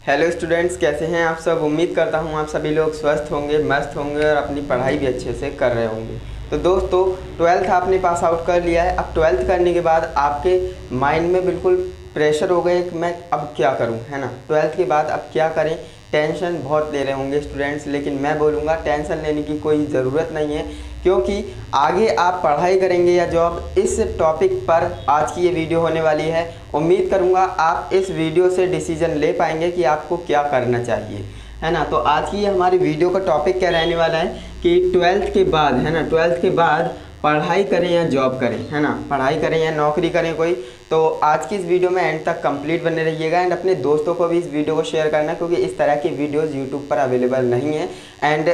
Hello students, कैसे हैं आप सब। उम्मीद करता हूं आप सभी लोग स्वस्थ होंगे, मस्त होंगे और अपनी पढ़ाई भी अच्छे से कर रहे होंगे। तो दोस्तों, 12th आपने पास आउट कर लिया है। अब 12th करने के बाद आपके माइंड में बिल्कुल प्रेशर हो गए कि मैं अब क्या करूं, है ना। 12th के बाद अब क्या करें, टेंशन बहुत ले रहे होंगे स्टूडेंट्स। लेकिन मैं बोलूँगा टेंशन लेने की कोई ज़रूरत नहीं है, क्योंकि आगे आप पढ़ाई करेंगे या जॉब, इस टॉपिक पर आज की ये वीडियो होने वाली है। उम्मीद करूँगा आप इस वीडियो से डिसीजन ले पाएंगे कि आपको क्या करना चाहिए, है ना। तो आज की हमारी वीडियो का टॉपिक क्या रहने वाला है कि 12th के बाद, है ना, 12th के बाद पढ़ाई करें या जॉब करें, है ना, पढ़ाई करें या नौकरी करें कोई। तो आज की इस वीडियो में एंड तक कंप्लीट बने रहिएगा एंड अपने दोस्तों को भी इस वीडियो को शेयर करना, क्योंकि इस तरह की वीडियोस यूट्यूब पर अवेलेबल नहीं है। एंड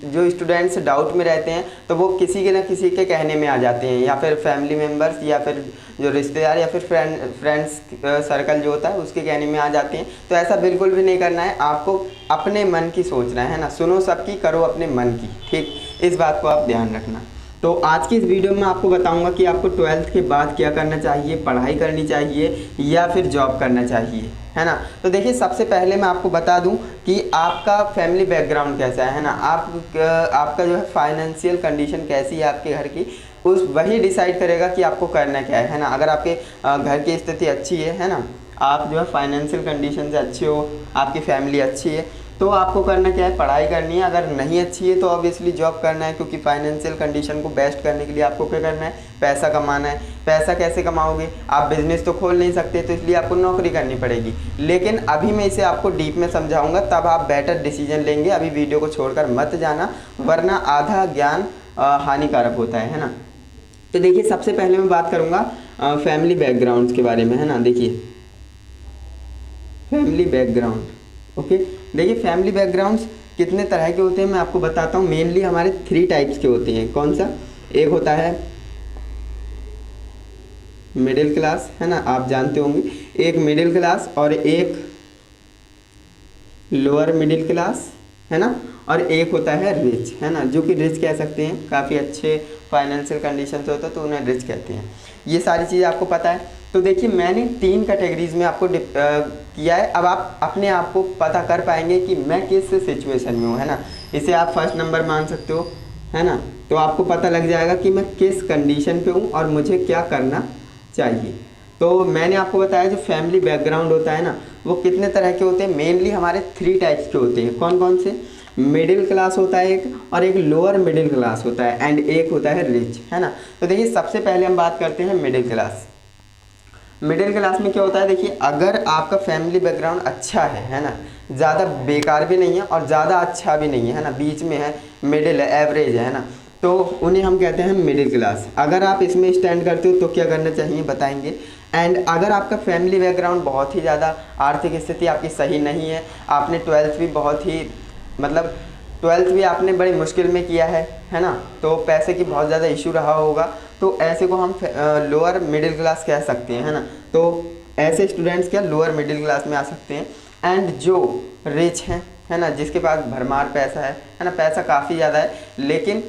जो स्टूडेंट्स डाउट में रहते हैं तो वो किसी के ना किसी के कहने में आ जाते हैं, या फिर फैमिली मेम्बर्स या फिर जो रिश्तेदार या फिर फ्रेंड्स सर्कल जो होता है उसके कहने में आ जाते हैं। तो ऐसा बिल्कुल भी नहीं करना है, आपको अपने मन की सोचना है ना। सुनो सबकी, करो अपने मन की, ठीक। इस बात को आप ध्यान रखना। तो आज की इस वीडियो में आपको बताऊंगा कि आपको 12th के बाद क्या करना चाहिए, पढ़ाई करनी चाहिए या फिर जॉब करना चाहिए, है ना। तो देखिए, सबसे पहले मैं आपको बता दूं कि आपका फैमिली बैकग्राउंड कैसा है ना। आपका जो है फाइनेंशियल कंडीशन कैसी है आपके घर की, उस वही डिसाइड करेगा कि आपको करना क्या है ना। अगर आपके घर की स्थिति अच्छी है ना, आप जो है फाइनेंशियल कंडीशन से अच्छे हो, आपकी फैमिली अच्छी है, तो आपको करना क्या है, पढ़ाई करनी है। अगर नहीं अच्छी है तो ऑब्वियसली जॉब करना है, क्योंकि फाइनेंशियल कंडीशन को बेस्ट करने के लिए आपको क्या करना है, पैसा कमाना है। पैसा कैसे कमाओगे, आप बिजनेस तो खोल नहीं सकते, तो इसलिए आपको नौकरी करनी पड़ेगी। लेकिन अभी मैं इसे आपको डीप में समझाऊंगा, तब आप बेटर डिसीजन लेंगे। अभी वीडियो को छोड़कर मत जाना, वरना आधा ज्ञान हानिकारक होता है ना। तो देखिए, सबसे पहले मैं बात करूँगा फैमिली बैकग्राउंड के बारे में, है ना। देखिए, फैमिली बैकग्राउंड, ओके। देखिए, फैमिली बैकग्राउंड्स कितने तरह के होते हैं मैं आपको बताता हूँ। मेनली हमारे 3 टाइप्स के होते हैं। कौन सा, एक होता है मिडिल क्लास, है ना, आप जानते होंगे। एक मिडिल क्लास और एक लोअर मिडिल क्लास, है ना। और एक होता है रिच, है ना, जो कि रिच कह सकते हैं, काफ़ी अच्छे फाइनेंशियल कंडीशन से होता है तो उन्हें रिच कहते हैं। ये सारी चीज़ें आपको पता है। तो देखिए, मैंने 3 कैटेगरीज में आपको किया है। अब आप अपने आप को पता कर पाएंगे कि मैं किस सिचुएशन में हूँ, है ना। इसे आप फर्स्ट नंबर मान सकते हो, है ना। तो आपको पता लग जाएगा कि मैं किस कंडीशन पे हूँ और मुझे क्या करना चाहिए। तो मैंने आपको बताया जो फैमिली बैकग्राउंड होता है ना, वो कितने तरह के होते हैं। मेनली हमारे 3 टाइप्स के होते हैं। कौन कौन से, मिडिल क्लास होता है एक, और एक लोअर मिडिल क्लास होता है, एंड एक होता है रिच, है ना। तो देखिए, सबसे पहले हम बात करते हैं मिडिल क्लास। मिडिल क्लास में क्या होता है, देखिए, अगर आपका फैमिली बैकग्राउंड अच्छा है ना, ज़्यादा बेकार भी नहीं है और ज़्यादा अच्छा भी नहीं है ना, बीच में है, मिडिल है, एवरेज है ना, तो उन्हें हम कहते हैं मिडिल क्लास। अगर आप इसमें स्टैंड करते हो तो क्या करना चाहिए बताएंगे। एंड अगर आपका फैमिली बैकग्राउंड बहुत ही ज़्यादा, आर्थिक स्थिति आपकी सही नहीं है, आपने 12th भी बहुत ही, मतलब 12th भी आपने बड़ी मुश्किल में किया है ना, तो पैसे की बहुत ज़्यादा इशू रहा होगा, तो ऐसे को हम लोअर मिडिल क्लास कह सकते हैं, है ना। तो ऐसे स्टूडेंट्स क्या लोअर मिडिल क्लास में आ सकते हैं। एंड जो रिच हैं, है ना, जिसके पास भरमार पैसा है ना, पैसा काफ़ी ज़्यादा है, लेकिन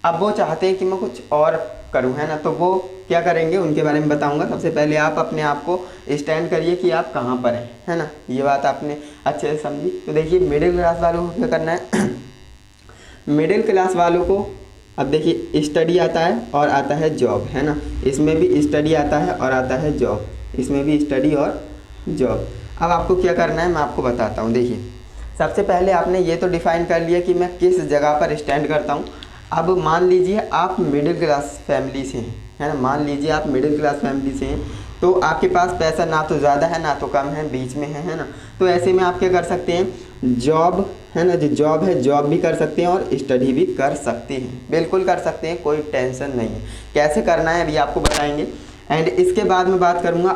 अब वो चाहते हैं कि मैं कुछ और करूं, है ना, तो वो क्या करेंगे उनके बारे में बताऊंगा। सबसे पहले आप अपने आप को स्टैंड करिए कि आप कहाँ पर हैं, है ना। ये बात आपने अच्छे से समझी। तो देखिए, मिडिल क्लास वालों को क्या करना है मिडिल क्लास वालों को, अब देखिए, स्टडी आता है और आता है जॉब, है ना। इसमें भी स्टडी आता है और आता है जॉब, इसमें भी स्टडी और जॉब। अब आपको क्या करना है मैं आपको बताता हूँ। देखिए, सबसे पहले आपने ये तो डिफाइन कर लिया कि मैं किस जगह पर स्टैंड करता हूँ। अब मान लीजिए आप मिडिल क्लास फैमिली से हैं, है ना, मान लीजिए आप मिडिल क्लास फैमिली से हैं, तो आपके पास पैसा ना तो ज़्यादा है ना तो कम है, बीच में है ना। तो ऐसे में आप क्या कर सकते हैं, जॉब, है ना, जो जॉब है, जॉब भी कर सकते हैं और स्टडी भी कर सकते हैं, बिल्कुल कर सकते हैं, कोई टेंशन नहीं है। कैसे करना है अभी आपको बताएंगे। एंड इसके बाद मैं बात करूँगा,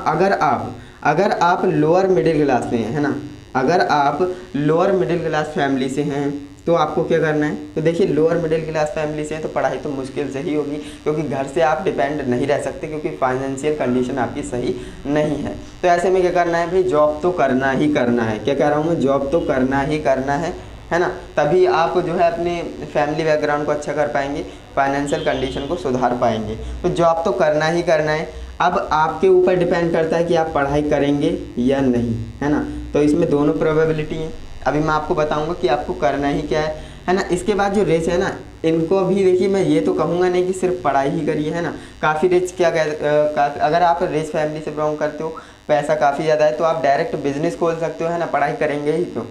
अगर आप लोअर मिडिल क्लास से हैं, है ना, अगर आप लोअर मिडिल क्लास फैमिली से हैं तो आपको क्या करना है। तो देखिए, लोअर मिडिल क्लास फैमिली से हैं तो पढ़ाई तो मुश्किल से ही होगी, क्योंकि घर से आप डिपेंड नहीं रह सकते, क्योंकि फाइनेंशियल कंडीशन आपकी सही नहीं है। तो ऐसे में क्या करना है भाई, जॉब तो करना ही करना है। क्या कह रहा हूँ मैं, जॉब तो करना ही करना है ना। तभी आप जो है अपने फैमिली बैकग्राउंड को अच्छा कर पाएंगे, फाइनेंशियल कंडीशन को सुधार पाएंगे। तो जॉब तो करना ही करना है। अब आपके ऊपर डिपेंड करता है कि आप पढ़ाई करेंगे या नहीं, है ना। तो इसमें दोनों प्रोबेबिलिटी हैं। अभी मैं आपको बताऊंगा कि आपको करना ही क्या है ना। इसके बाद जो रिच है ना, इनको भी देखिए, मैं ये तो कहूँगा नहीं कि सिर्फ पढ़ाई ही करिए, है ना। काफ़ी रिच क्या अगर आप रिच फैमिली से बिलोंग करते हो, पैसा काफ़ी ज़्यादा है, तो आप डायरेक्ट बिजनेस खोल सकते हो, है ना। पढ़ाई करेंगे ही क्यों।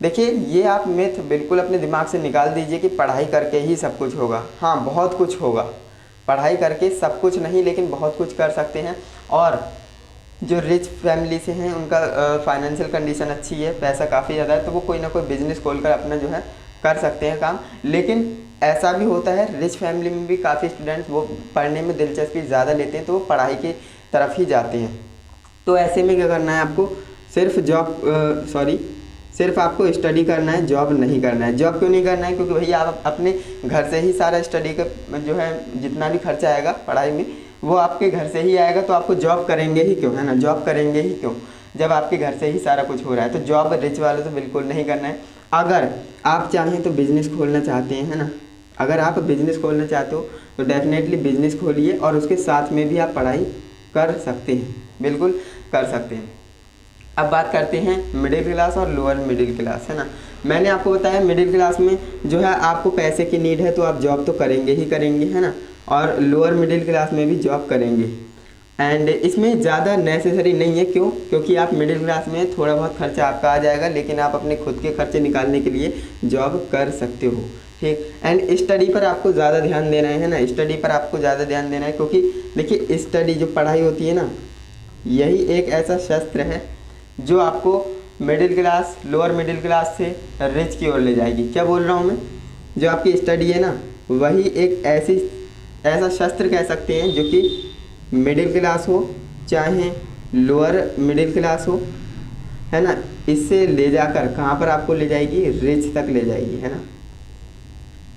देखिए, ये आप मिथ बिल्कुल अपने दिमाग से निकाल दीजिए कि पढ़ाई करके ही सब कुछ होगा। हाँ, बहुत कुछ होगा, पढ़ाई करके सब कुछ नहीं, लेकिन बहुत कुछ कर सकते हैं। और जो रिच फैमिली से हैं उनका फाइनेंशियल कंडीशन अच्छी है, पैसा काफ़ी ज़्यादा है, तो वो कोई ना कोई बिजनेस खोलकर अपना जो है कर सकते हैं काम। लेकिन ऐसा भी होता है, रिच फैमिली में भी काफ़ी स्टूडेंट वो पढ़ने में दिलचस्पी ज़्यादा लेते हैं, तो वो पढ़ाई की तरफ ही जाते हैं। तो ऐसे में क्या करना है आपको, सिर्फ आपको स्टडी करना है, जॉब नहीं करना है। जॉब क्यों नहीं करना है, क्योंकि भैया आप अपने घर से ही सारा स्टडी का जो है जितना भी खर्चा आएगा पढ़ाई में, वो आपके घर से ही आएगा। तो आपको जॉब करेंगे ही क्यों, है ना। जॉब करेंगे ही क्यों जब आपके घर से ही सारा कुछ हो रहा है। तो जॉब रिच वाले तो बिल्कुल नहीं करना है। अगर आप चाहें तो बिज़नेस खोलना चाहते हैं, है ना, अगर आप बिज़नेस खोलना चाहते हो तो डेफिनेटली बिज़नेस खोलिए, और उसके साथ में भी आप पढ़ाई कर सकते हैं, बिल्कुल कर सकते हैं। अब बात करते हैं मिडिल क्लास और लोअर मिडिल क्लास, है ना। मैंने आपको बताया मिडिल क्लास में जो है आपको पैसे की नीड है, तो आप जॉब तो करेंगे ही करेंगे, है ना। और लोअर मिडिल क्लास में भी जॉब करेंगे, एंड इसमें ज़्यादा नेसेसरी नहीं है। क्यों, क्योंकि आप मिडिल क्लास में थोड़ा बहुत खर्चा आपका आ जाएगा, लेकिन आप अपने खुद के खर्चे निकालने के लिए जॉब कर सकते हो, ठीक। एंड स्टडी पर आपको ज़्यादा ध्यान देना है ना, स्टडी पर आपको ज़्यादा ध्यान देना है, क्योंकि देखिए स्टडी जो पढ़ाई होती है ना, यही एक ऐसा शस्त्र है जो आपको middle class, lower middle class से रिच की ओर ले जाएगी। क्या बोल रहा हूँ मैं, जो आपकी स्टडी है ना, वही एक ऐसा शस्त्र कह सकते हैं जो कि मिडिल क्लास हो चाहे लोअर मिडिल क्लास हो, है ना, इससे ले जाकर कहाँ पर आपको ले जाएगी, रिच तक ले जाएगी, है ना।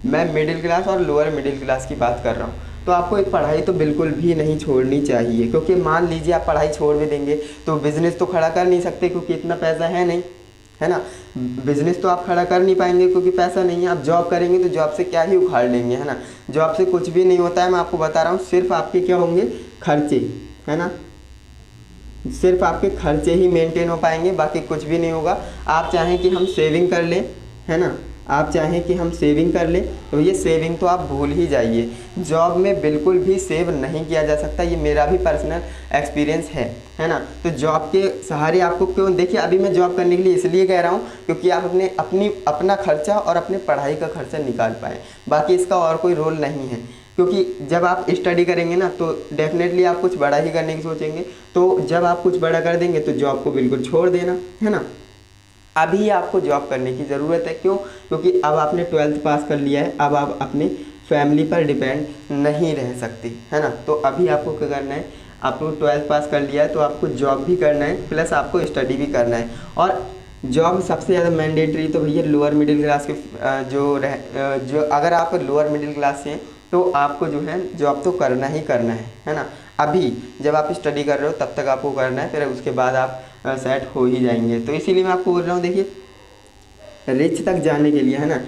मैं मिडिल क्लास और लोअर मिडिल क्लास की बात कर रहा हूँ। तो आपको एक पढ़ाई तो बिल्कुल भी नहीं छोड़नी चाहिए, क्योंकि मान लीजिए आप पढ़ाई छोड़ भी देंगे तो बिज़नेस तो खड़ा कर नहीं सकते, क्योंकि इतना पैसा है नहीं, है ना। बिज़नेस तो आप खड़ा कर नहीं पाएंगे क्योंकि पैसा नहीं है। आप जॉब करेंगे तो जॉब से क्या ही उखाड़ लेंगे, है ना। जॉब से कुछ भी नहीं होता है, मैं आपको बता रहा हूँ। सिर्फ आपके क्या होंगे, खर्चे, है ना, सिर्फ आपके खर्चे ही मेंटेन हो पाएंगे, बाकी कुछ भी नहीं होगा। आप चाहें कि हम सेविंग कर लें, है ना, आप चाहें कि हम सेविंग कर लें, तो ये सेविंग तो आप भूल ही जाइए। जॉब में बिल्कुल भी सेव नहीं किया जा सकता, ये मेरा भी पर्सनल एक्सपीरियंस है ना। तो जॉब के सहारे आपको क्यों, देखिए अभी मैं जॉब करने के लिए इसलिए कह रहा हूँ क्योंकि आप अपना खर्चा और अपने पढ़ाई का खर्चा निकाल पाएँ, बाकी इसका और कोई रोल नहीं है। क्योंकि जब आप स्टडी करेंगे ना, तो डेफिनेटली आप कुछ बड़ा ही करने की सोचेंगे, तो जब आप कुछ बड़ा कर देंगे तो जॉब को बिल्कुल छोड़ देना, है ना। अभी आपको जॉब करने की ज़रूरत है। क्यों, क्योंकि अब आपने 12th पास कर लिया है, अब आप अपनी फैमिली पर डिपेंड नहीं रह सकते, है ना। तो अभी आपको क्या करना है, आपको 12th पास कर लिया है तो आपको जॉब भी करना है, प्लस आपको स्टडी भी करना है। और जॉब सबसे ज़्यादा मैंडेटरी तो भैया लोअर मिडिल क्लास के जो अगर आप लोअर मिडिल क्लास से हैं तो आपको जो है जॉब तो करना ही करना है ना। अभी जब आप स्टडी कर रहे हो तब तक आपको करना है, फिर उसके बाद आप सेट हो ही जाएंगे। तो इसीलिए मैं आपको बोल रहा हूँ, देखिए रिच तक जाने के लिए, है ना,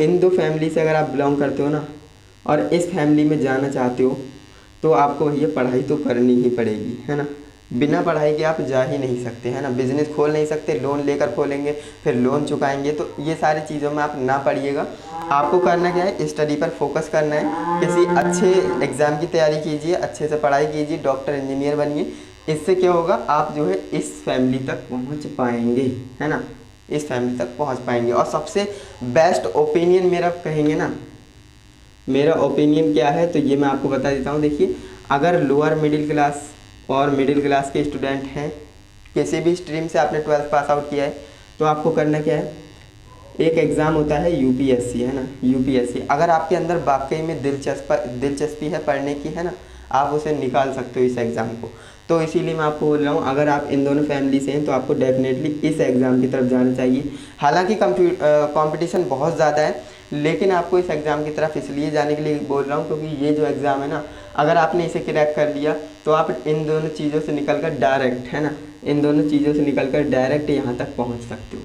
इन दो फैमिली से अगर आप बिलोंग करते हो ना और इस फैमिली में जाना चाहते हो, तो आपको भैया पढ़ाई तो करनी ही पड़ेगी, है ना। बिना पढ़ाई के आप जा ही नहीं सकते, है ना। बिजनेस खोल नहीं सकते, लोन लेकर खोलेंगे, फिर लोन चुकाएंगे, तो ये सारी चीज़ों में आप ना पढ़िएगा। आपको करना क्या है, स्टडी पर फोकस करना है, किसी अच्छे एग्ज़ाम की तैयारी कीजिए, अच्छे से पढ़ाई कीजिए, डॉक्टर इंजीनियर बनिए। इससे क्या होगा, आप जो है इस फैमिली तक पहुंच पाएंगे, है ना, इस फैमिली तक पहुंच पाएंगे। और सबसे बेस्ट ओपिनियन मेरा कहेंगे ना, मेरा ओपिनियन क्या है तो ये मैं आपको बता देता हूँ। देखिए अगर लोअर मिडिल क्लास और मिडिल क्लास के स्टूडेंट हैं, किसी भी स्ट्रीम से आपने 12th पास आउट किया है, तो आपको करना क्या है, एक एग्ज़ाम होता है यूपीएससी, है ना, यूपीएससी। अगर आपके अंदर वाकई में दिलचस्पी है पढ़ने की, है ना, आप उसे निकाल सकते हो इस एग्ज़ाम को। तो इसीलिए मैं आपको बोल रहा हूँ, अगर आप इन दोनों फैमिली से हैं तो आपको डेफिनेटली इस एग्ज़ाम की तरफ जाना चाहिए। हालांकि कंपटीशन बहुत ज़्यादा है, लेकिन आपको इस एग्ज़ाम की तरफ इसलिए जाने के लिए बोल रहा हूँ क्योंकि ये जो एग्ज़ाम है ना, अगर आपने इसे क्रैक कर लिया तो आप इन दोनों चीज़ों से निकल कर डायरेक्ट, है ना, इन दोनों चीज़ों से निकल कर डायरेक्ट यहाँ तक पहुँच सकते हो।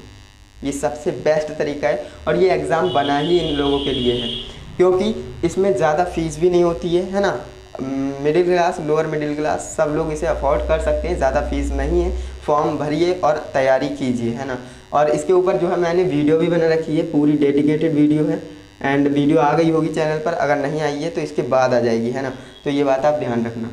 ये सबसे बेस्ट तरीका है, और ये एग्ज़ाम बना ही इन लोगों के लिए है, क्योंकि इसमें ज़्यादा फीस भी नहीं होती है ना। Middle class, lower middle class सब लोग इसे अफोर्ड कर सकते हैं, ज़्यादा फीस नहीं है। फॉर्म भरिए और तैयारी कीजिए, है ना। और इसके ऊपर जो है मैंने वीडियो भी बना रखी है, पूरी डेडिकेटेड वीडियो है। एंड वीडियो आ गई होगी चैनल पर, अगर नहीं आई है तो इसके बाद आ जाएगी, है ना। तो ये बात आप ध्यान रखना।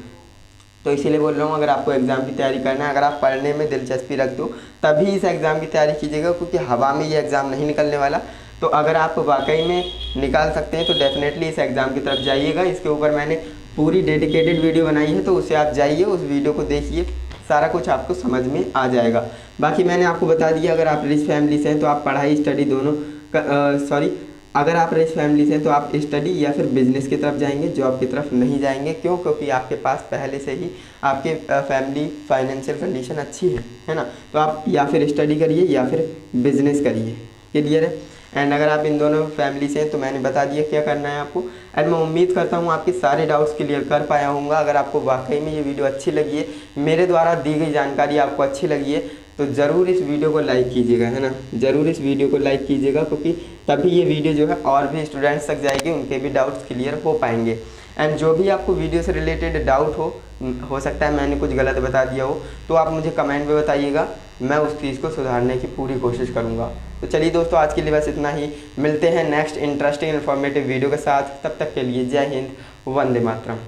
तो इसीलिए बोल रहा हूँ, अगर आपको एग्ज़ाम की तैयारी करना है, अगर आप पढ़ने में दिलचस्पी रखते हो तभी इस एग्ज़ाम की तैयारी कीजिएगा, क्योंकि हवा में ये एग्ज़ाम नहीं निकलने वाला। तो अगर आप वाकई में निकाल सकते हैं तो डेफिनेटली इस एग्ज़ाम की तरफ जाइएगा। इसके ऊपर मैंने पूरी डेडिकेटेड वीडियो बनाई है, तो उसे आप जाइए, उस वीडियो को देखिए, सारा कुछ आपको समझ में आ जाएगा। बाकी मैंने आपको बता दिया, अगर आप रिच फैमिली से हैं तो आप पढ़ाई स्टडी दोनों अगर आप रिच फैमिली से हैं तो आप स्टडी या फिर बिजनेस की तरफ जाएंगे, जॉब की तरफ नहीं जाएंगे। क्यों? क्योंकि आपके पास पहले से ही आपके फैमिली फाइनेंशियल कंडीशन अच्छी है ना। तो आप या फिर स्टडी करिए या फिर बिजनेस करिए। क्लियर है? एंड अगर आप इन दोनों फैमिली से हैं तो मैंने बता दिया क्या करना है आपको। एंड मैं उम्मीद करता हूँ आपके सारे डाउट्स क्लियर कर पाया हूँगा। अगर आपको वाकई में ये वीडियो अच्छी लगी है, मेरे द्वारा दी गई जानकारी आपको अच्छी लगी है, तो ज़रूर इस वीडियो को लाइक कीजिएगा, है ना। ज़रूर इस वीडियो को लाइक कीजिएगा, क्योंकि तभी ये वीडियो जो है और भी स्टूडेंट्स तक जाएगी, उनके भी डाउट्स क्लियर हो पाएंगे। एंड जो भी आपको वीडियो से रिलेटेड डाउट हो सकता है मैंने कुछ गलत बता दिया हो, तो आप मुझे कमेंट में बताइएगा, मैं उस चीज़ को सुधारने की पूरी कोशिश करूँगा। तो चलिए दोस्तों, आज के लिए बस इतना ही। मिलते हैं नेक्स्ट इंटरेस्टिंग इन्फॉर्मेटिव वीडियो के साथ। तब तक के लिए जय हिंद, वंदे मातरम।